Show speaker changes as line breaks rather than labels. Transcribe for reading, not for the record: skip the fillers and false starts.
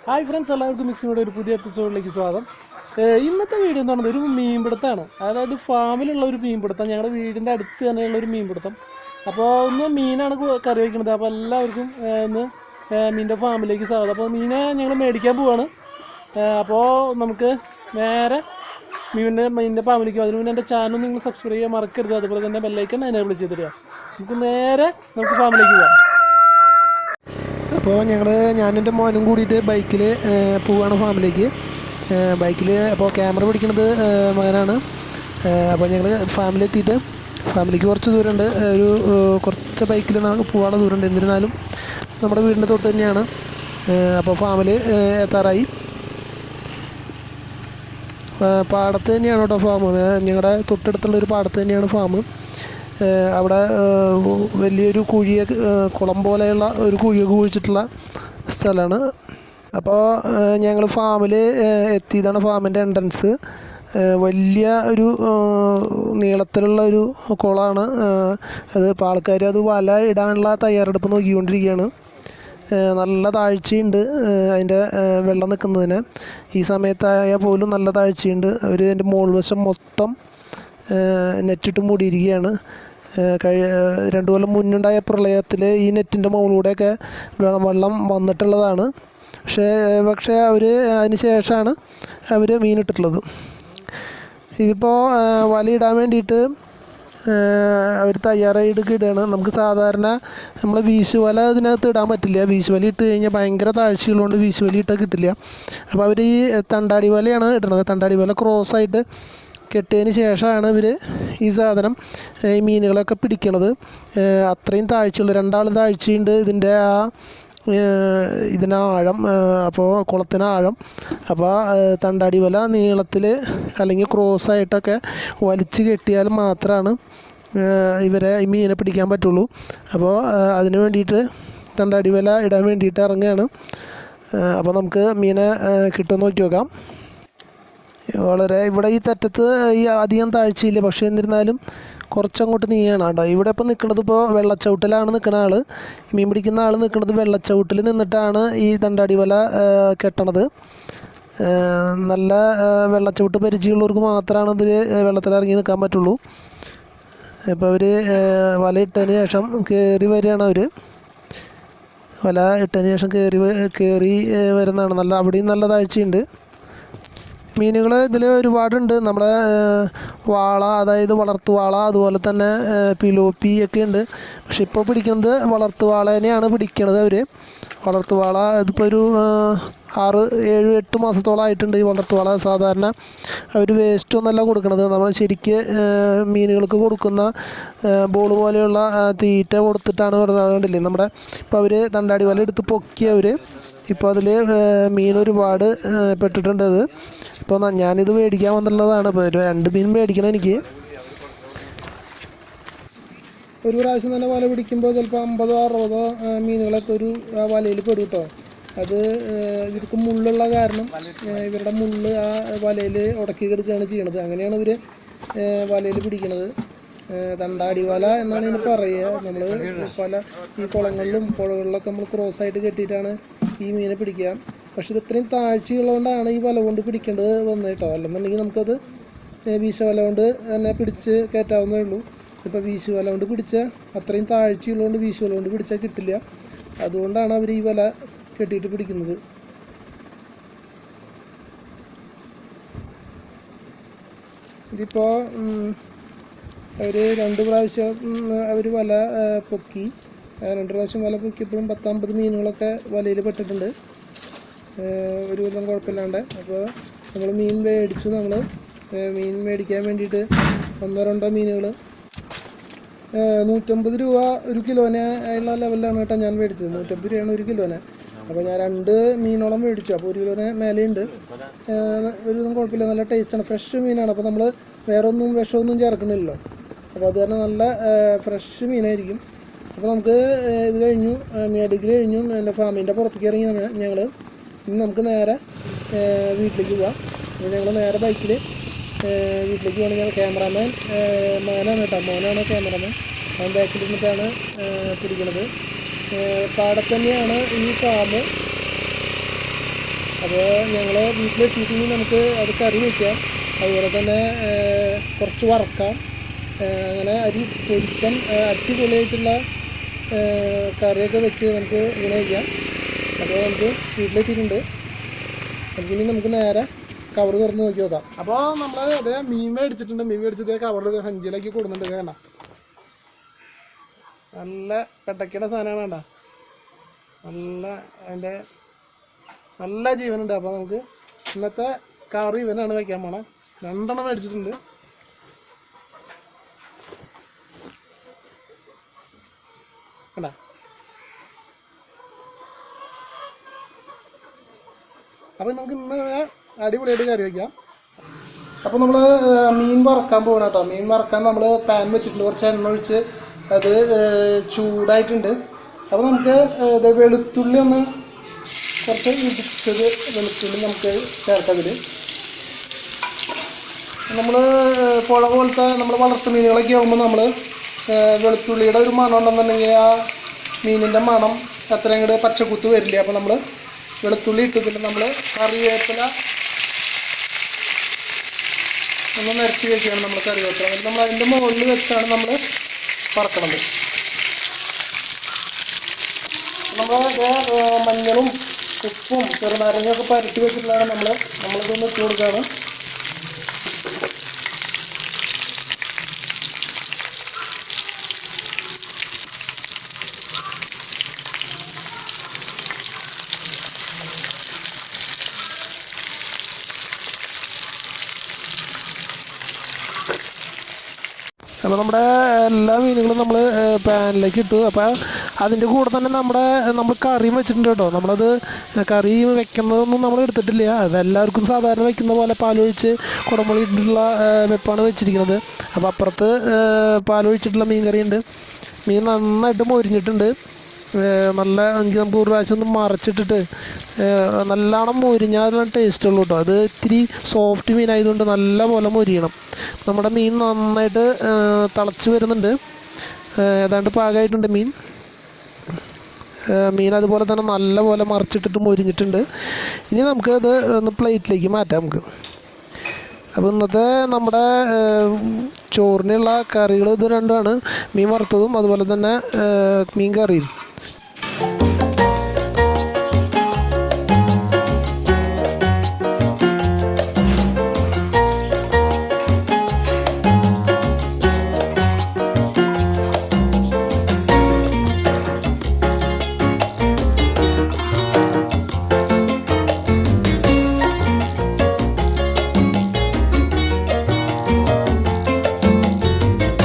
Hi friends, എല്ലാവർക്കും മിക്സിയുടെ ഒരു പുതിയ എപ്പിസോഡിലേക്ക് സ്വാഗതം. ഇന്നത്തെ വീഡിയോ എന്ന് പറയുന്നത് ഒരു മീൻപിടുത്തമാണ്. അതായത് ഫാമിലുള്ള ഒരു മീൻപിടുത്തം, ഞങ്ങളുടെ വീടിൻ്റെ അടുത്ത് തന്നെയുള്ള ഒരു മീൻപിടുത്തം. അപ്പോൾ ഇന്ന് മീനാണ് കറി വയ്ക്കുന്നത്. അപ്പോൾ എല്ലാവർക്കും ഇന്ന് മീനിൻ്റെ ഫാമിലേക്ക് സ്വാഗതം. അപ്പോൾ മീനെ ഞങ്ങൾ മേടിക്കാൻ പോവാണ്. അപ്പോൾ നമുക്ക് നേരെ മീനിൻ്റെ ഫാമിലേക്ക് പോകും. അതിന് മുന്നേ എൻ്റെ ചാനൽ നിങ്ങൾ സബ്സ്ക്രൈബ് ചെയ്യാൻ മറക്കരുത്. അതുപോലെ തന്നെ ബെല്ലൈക്കൺ എനേബിൾ ചെയ്തിടുക. നമുക്ക് ഫാമിലേക്ക് പോകാം. അപ്പോൾ ഞാനും എൻ്റെ മോനും കൂടിയിട്ട് ബൈക്കിൽ പോവുകയാണ് ഫാമിലേക്ക്. അപ്പോൾ ക്യാമറ പിടിക്കുന്നത് മകനാണ്. അപ്പോൾ ഞങ്ങൾ ഫാമിലെത്തിയിട്ട് ഫാമിലിക്ക് കുറച്ച് ദൂരമുണ്ട്, കുറച്ച് ബൈക്കിൽ പോകാനുള്ള ദൂരമുണ്ട്. എന്നിരുന്നാലും നമ്മുടെ വീടിൻ്റെ തൊട്ട് തന്നെയാണ്. അപ്പോൾ ഫാമിൽ എത്താറായി. പാടത്ത് തന്നെയാണ് കേട്ടോ ഫാം. ഞങ്ങളുടെ തൊട്ടടുത്തുള്ളൊരു പാടത്ത് തന്നെയാണ് ഫാം. അവിടെ വലിയൊരു കുളം പോലെയുള്ള ഒരു കുഴിയൊക്കെ കുഴിച്ചിട്ടുള്ള സ്ഥലമാണ്. അപ്പോൾ ഞങ്ങൾ ഫാമിൽ എത്തിയതാണ്. ഫാമിൻ്റെ എൻട്രൻസ് വലിയ ഒരു നീളത്തിലുള്ള ഒരു കുളമാണ് അത്. ഇപ്പോൾ ആൾക്കാർ അത് വല ഇടാനുള്ള തയ്യാറെടുപ്പ് നോക്കിക്കൊണ്ടിരിക്കുകയാണ്. നല്ല താഴ്ചയുണ്ട് അതിൻ്റെ വെള്ളം നിൽക്കുന്നതിന്. ഈ സമയത്തായാൽ പോലും നല്ല താഴ്ചയുണ്ട്. അവർ അതിൻ്റെ മുകൾവശം മൊത്തം നെറ്റിട്ട് മൂടിയിരിക്കുകയാണ്. 2 കൊല്ലം മുന്നുണ്ടായ പ്രളയത്തിൽ ഈ നെറ്റിൻ്റെ മുകളിലൂടെയൊക്കെ വെള്ളം വന്നിട്ടുള്ളതാണ്. പക്ഷേ അവർ അതിന് ശേഷമാണ് അവർ മീനിട്ടിട്ടുള്ളത്. ഇതിപ്പോൾ വലയിടാൻ വേണ്ടിയിട്ട് അവർ തയ്യാറായിട്ട് ഇടുകയാണ്. നമുക്ക് സാധാരണ നമ്മൾ വീശുവല ഇതിനകത്ത് ഇടാൻ പറ്റില്ല. വീശുവല ഇട്ട് കഴിഞ്ഞാൽ ഭയങ്കര താഴ്ചയുള്ളതുകൊണ്ട് വീശുവല ഇട്ടാൽ കിട്ടില്ല. അപ്പോൾ അവർ ഈ തണ്ടാടി വലയാണ് ഇടുന്നത്. തണ്ടാടി വല ക്രോസായിട്ട് കെട്ടിയതിന് ശേഷമാണ് ഇവർ ഈ സാധനം ഈ മീനുകളൊക്കെ പിടിക്കണത്. അത്രയും താഴ്ചയുള്ളൂ, 2 ആൾ താഴ്ചയുണ്ട് ഇതിൻ്റെ ആഴം. അപ്പോൾ കുളത്തിന് ആഴം. അപ്പോൾ തണ്ടാടി വല നീളത്തിൽ അല്ലെങ്കിൽ ക്രോസായിട്ടൊക്കെ വലിച്ച് കെട്ടിയാൽ മാത്രമാണ് ഇവരെ ഈ മീനെ പിടിക്കാൻ പറ്റുള്ളൂ. അപ്പോൾ അതിന് വേണ്ടിയിട്ട് തണ്ടാടി വല ഇടാൻ വേണ്ടിയിട്ട് ഇറങ്ങുകയാണ്. അപ്പോൾ നമുക്ക് മീനെ കിട്ടുമെന്ന് നോക്കി നോക്കാം. ഇവിടെ ഈ തെറ്റത്ത് ഈ അധികം താഴ്ചയില്ല, പക്ഷേ എന്നിരുന്നാലും കുറച്ചങ്ങോട്ട് നീങ്ങുകയാണ് കേട്ടോ. ഇവിടെ ഇപ്പോൾ നിൽക്കുന്നത് വെള്ളച്ചവിട്ടിലാണ് നിൽക്കുന്ന ആൾ. മീൻ പിടിക്കുന്ന ആൾ നിൽക്കുന്നത് വെള്ളച്ചവിട്ടിൽ നിന്നിട്ടാണ് ഈ തണ്ടാടി വല കെട്ടണത്. നല്ല വെള്ളച്ചവിട്ട് പരിചയമുള്ളവർക്ക് മാത്രമാണ് ഇതിൽ വെള്ളത്തിലിറങ്ങി നിൽക്കാൻ പറ്റുള്ളൂ. ഇപ്പോൾ അവർ വല ഇട്ടതിന് ശേഷം കയറി വരികയാണ്. വല ഇട്ടതിന് ശേഷം കയറി വരുന്നതാണ്. അവിടെയും നല്ല താഴ്ചയുണ്ട്. മീനുകൾ ഇതിൽ ഒരുപാടുണ്ട്. നമ്മുടെ വാള, അതായത് വളർത്തുവാള, അതുപോലെ തന്നെ പിലോപ്പി ഒക്കെ ഉണ്ട്. പക്ഷെ ഇപ്പോൾ പിടിക്കുന്നത് വളർത്തുവാള തന്നെയാണ് പിടിക്കണത് അവർ. വളർത്തുവാള ഇതിപ്പോൾ ഒരു 6, 7, 8 മാസത്തോളമായിട്ടുണ്ട് ഈ വളർത്തുവാള. സാധാരണ അവർ വേസ്റ്റൊന്നുമല്ല കൊടുക്കുന്നത്. നമ്മൾ ശരിക്ക് മീനുകൾക്ക് കൊടുക്കുന്ന ബോൾ പോലെയുള്ള തീറ്റ കൊടുത്തിട്ടാണ് കണ്ടില്ലേ നമ്മുടെ. ഇപ്പോൾ അവർ തണ്ടാടി വല എടുത്ത് പൊക്കി ഇപ്പോൾ അതിൽ മീൻ ഒരുപാട് പെട്ടിട്ടുണ്ട്. ഇപ്പോൾ ഞാനിത് മേടിക്കാൻ വന്നുള്ളതാണ്. ഇപ്പോൾ 2 മീൻ മേടിക്കണം എനിക്ക്. ഒരു പ്രാവശ്യം തന്നെ വല പിടിക്കുമ്പോൾ ചിലപ്പോൾ 50, 60 മീനുകളൊക്കെ ഒരു വലയിൽ പെടും കേട്ടോ. അത് ഇവർക്ക് മുള്ളുള്ള കാരണം ഇവരുടെ മുള്ള് ആ വലയിൽ ഉടക്കി കിടക്കുകയാണ് ചെയ്യണത്. അങ്ങനെയാണ് ഇവർ വലയിൽ പിടിക്കുന്നത്. തണ്ടാടി വല എന്നാണ് ഇതിന് പറയുക. നമ്മൾ പല ഈ കുളങ്ങളിലും പുഴകളിലൊക്കെ നമ്മൾ ക്രോസായിട്ട് കെട്ടിയിട്ടാണ് ഈ മീനെ പിടിക്കുക. പക്ഷെ ഇത് ഇത്രയും താഴ്ചയുള്ളതുകൊണ്ടാണ് ഈ വല കൊണ്ട് പിടിക്കേണ്ടത് വന്നത് കേട്ടോ. അല്ലെന്നുണ്ടെങ്കിൽ നമുക്കത് വീശുവല കൊണ്ട് തന്നെ പിടിച്ച് കയറ്റാവുന്നേ ഉള്ളൂ. ഇപ്പോൾ വീശുവല കൊണ്ട് പിടിച്ചാൽ അത്രയും താഴ്ചയുള്ളതുകൊണ്ട് വീശുവല കൊണ്ട് പിടിച്ചാൽ കിട്ടില്ല. അതുകൊണ്ടാണ് അവർ ഈ വല കെട്ടിയിട്ട് പിടിക്കുന്നത്. ഇതിപ്പോൾ അവർ 2 പ്രാവശ്യം അവർ വല പൊക്കി. 2 പ്രാവശ്യം വല പൊക്കിയപ്പോഴും 10-50 മീനുകളൊക്കെ വലയിൽ പെട്ടിട്ടുണ്ട്. ഒരു വിധം കുഴപ്പമില്ലാണ്ട്. അപ്പോൾ നമ്മൾ മീൻ മേടിച്ചു. മീൻ മേടിക്കാൻ വേണ്ടിയിട്ട് 1-2 മീനുകൾ 150 രൂപ ഒരു കിലോന് ഉള്ള ലെവലിലാണ് കേട്ടോ ഞാൻ മേടിച്ചത്. 150 രൂപയാണ് ഒരു കിലോന്. അപ്പോൾ ഞാൻ 2 മീനോളം മേടിച്ചു. അപ്പോൾ ഒരു കിലോന് മേലെയുണ്ട്. ഒരുവിധം കുഴപ്പമില്ല, നല്ല ടേസ്റ്റാണ്. ഫ്രഷ് മീനാണ്. അപ്പോൾ നമ്മൾ വേറെ വിഷമൊന്നും ചേർക്കണില്ലല്ലോ. അപ്പോൾ അത് തന്നെ നല്ല ഫ്രഷ് മീനായിരിക്കും. അപ്പോൾ നമുക്ക് ഇത് കഴിഞ്ഞു, മേടിക്കൽ കഴിഞ്ഞു. എൻ്റെ ഫാമിൻ്റെ പുറത്തേക്ക് ഇറങ്ങി ഞങ്ങൾ ഇനി നമുക്ക് നേരെ വീട്ടിലേക്ക് പോവാം. ഞങ്ങൾ നേരെ ബൈക്കിൽ വീട്ടിലേക്ക് പോകണം. ഞാൻ ക്യാമറാമാൻ മോനാണ് കേട്ടോ. മോനാണ് ക്യാമറാമാൻ. അവൻ ബാക്കിൽ നിന്നിട്ടാണ് പിടിക്കുന്നത്. പാടത്ത് തന്നെയാണ് ഈ ഫാം. അപ്പോൾ ഞങ്ങൾ വീട്ടിലെത്തിയിട്ട് നമുക്ക് അത് കറി വയ്ക്കാം, അതുപോലെ തന്നെ കുറച്ച് വറക്കാം. അങ്ങനെ അരി പൊരിക്കാൻ അടിപൊളിയായിട്ടുള്ള കറിയൊക്കെ വെച്ച് നമുക്ക് ഇങ്ങനെ വയ്ക്കാം. അപ്പോൾ നമുക്ക് വീട്ടിലെത്തിയിട്ടുണ്ട്. നമുക്കിനി നമുക്ക് നേരെ കവർ തുറന്ന് നോക്കി നോക്കാം. അപ്പോൾ നമ്മൾ അതേ മീൻ മേടിച്ചിട്ടുണ്ട്. മീൻ മേടിച്ചത് കവറിൽ സഞ്ചിയിലാക്കി കൊടുക്കുന്നുണ്ട്. വേണ്ട, നല്ല പെട്ടക്കയുടെ സാധനമാണ്. വേണ്ട, നല്ല അതിൻ്റെ നല്ല ജീവനുണ്ട്. അപ്പോൾ നമുക്ക് ഇന്നത്തെ കറി ഇവനാണ് വയ്ക്കാൻ പോണേ. 2 എണ്ണം മേടിച്ചിട്ടുണ്ട്. കണ്ട, അപ്പോൾ നമുക്ക് ഇന്ന് അടിപൊളിയായിട്ട് കറി വയ്ക്കാം. അപ്പോൾ നമ്മൾ മീൻ വറക്കാൻ പോകണം കേട്ടോ. മീൻ വറക്കാൻ നമ്മൾ പാൻ വെച്ചിട്ടുണ്ട്, കുറച്ച് എണ്ണ ഒഴിച്ച് അത് ചൂടായിട്ടുണ്ട്. അപ്പോൾ നമുക്ക് വെളുത്തുള്ളി ഒന്ന് കുറച്ച് ഇടിച്ചത് വെളുത്തുള്ളി നമുക്ക് ചേർക്കതിൽ. നമ്മൾ പുഴ പോലത്തെ നമ്മൾ വളർത്തു മീനുകളൊക്കെ ആകുമ്പോൾ നമ്മൾ വെളുത്തുള്ളിയുടെ ഒരു മണം ഉണ്ടെന്നുണ്ടെങ്കിൽ ആ മീനിൻ്റെ മണം അത്രയും കൂടെ പച്ചക്കുത്ത് വരില്ല. അപ്പോൾ നമ്മൾ വെളുത്തുള്ളി ഇട്ടതിൽ നമ്മൾ കറിവേപ്പില ഒന്ന് നിരത്തി വെക്കുകയാണ് നമ്മൾ കറിവേപ്പില. എന്നിട്ട് നമ്മൾ അതിൻ്റെ മുകളിൽ വെച്ചാണ് നമ്മൾ വറക്കണത്. നമ്മൾ മഞ്ഞളും ഉപ്പും ചെറുനാരങ്ങയൊക്കെ പരട്ടി വെച്ചിട്ടുള്ളതാണ് നമ്മളിതൊന്ന് ഇട്ട് കൊടുക്കുകയാണ്. അപ്പോൾ നമ്മുടെ എല്ലാ മീനുകളും നമ്മൾ പാനിലേക്ക് ഇട്ടു. അപ്പോൾ അതിൻ്റെ കൂടെ തന്നെ നമ്മൾ കറിയും വെച്ചിട്ടുണ്ട് കേട്ടോ. നമ്മളത് കറി വെക്കുന്നതൊന്നും നമ്മൾ എടുത്തിട്ടില്ല. അതെല്ലാവർക്കും സാധാരണ വെക്കുന്ന പോലെ പാലൊഴിച്ച് കുടംപുളി ഇട്ടിട്ടുള്ള വെപ്പാണ് വെച്ചിരിക്കുന്നത്. അപ്പോൾ അപ്പുറത്ത് പാലൊഴിച്ചിട്ടുള്ള മീൻ കറിയുണ്ട്. മീൻ നന്നായിട്ട് മൊരിഞ്ഞിട്ടുണ്ട്. നല്ല എനിക്ക് നമുക്ക് ഒരു പ്രാവശ്യം ഒന്ന് മറച്ചിട്ടിട്ട് നല്ലോണം മൊരിഞ്ഞാലുള്ള ടേസ്റ്റ് ഉള്ളൂ കേട്ടോ. അത് ഇത്തിരി സോഫ്റ്റ് മീനായതുകൊണ്ട് നല്ല പോലെ മൊരിയണം. നമ്മുടെ മീൻ നന്നായിട്ട് തിളച്ച് വരുന്നുണ്ട്. ഏതാണ്ട് പാകമായിട്ടുണ്ട് മീൻ. അതുപോലെ തന്നെ നല്ല പോലെ മറിച്ചിട്ടിട്ട് മൊരിഞ്ഞിട്ടുണ്ട്. ഇനി നമുക്കത് ഒന്ന് പ്ലേറ്റിലേക്ക് മാറ്റാം നമുക്ക്. അപ്പോൾ ഇന്നത്തെ നമ്മുടെ ചോറിനുള്ള കറികൾ ഇത് രണ്ടുമാണ്, മീൻ വറുത്തതും അതുപോലെ തന്നെ മീൻ കറിയും.